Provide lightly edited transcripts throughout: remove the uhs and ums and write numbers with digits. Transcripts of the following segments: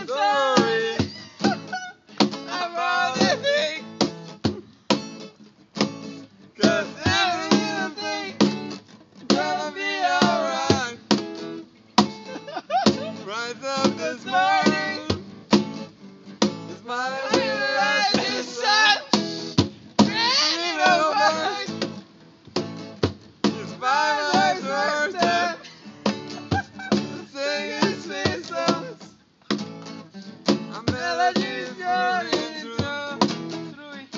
Don't worry about a thing, 'cause every little thing gonna be alright. Rise up this morning, it's my rising sun. Dreaming of us, it's my life's worst step. Singing sweet songs, a melody is running through it.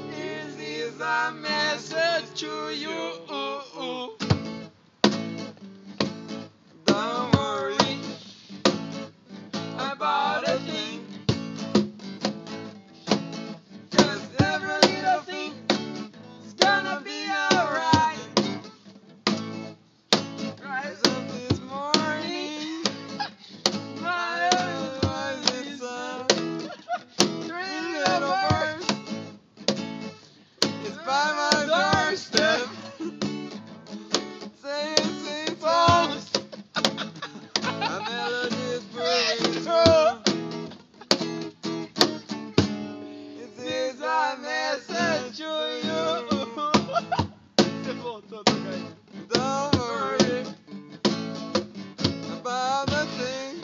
This is a message to you. Don't worry about a thing, 'cause every little thing is gonna be alright. Rise up this morning, my rising sun. Three little birds, it's by my doorstep, singing sweet songs, a melody is breaking through. This is a message to you. Você voltou, Togai. Don't worry about a thing,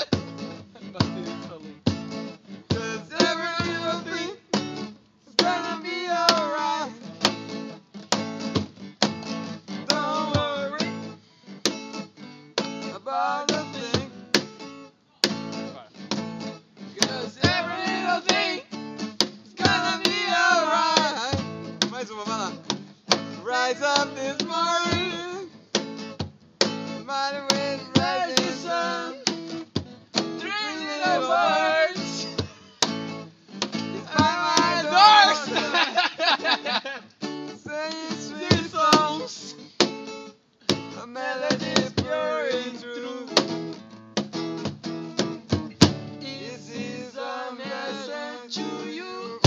'cause every little thing is gonna be alright. Don't worry about a thing, 'cause every little thing is gonna be alright. Mais uma, vai lá. Rise up this morning, mighty with rising sun. Three little birds, it's by my doorstep, singing sweet songs, a melody is pouring through. This is a message to you.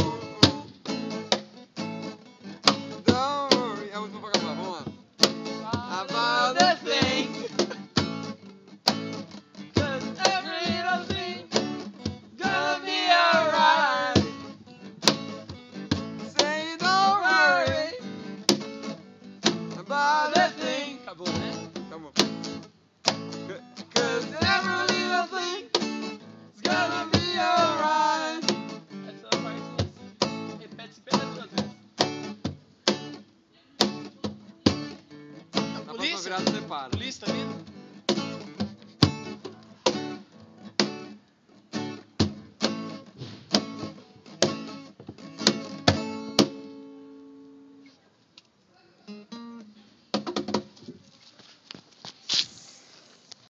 Don't worry, a última pra acabar, vamos lá. About the thing, 'cause every little thing gonna be alright. Say don't worry about a thing. Acabou, né? Acabou. 'Cause every little thing is gonna be alright. Essa parte repete bem duas vezes. A próxima virada você para. Polícia tá vindo?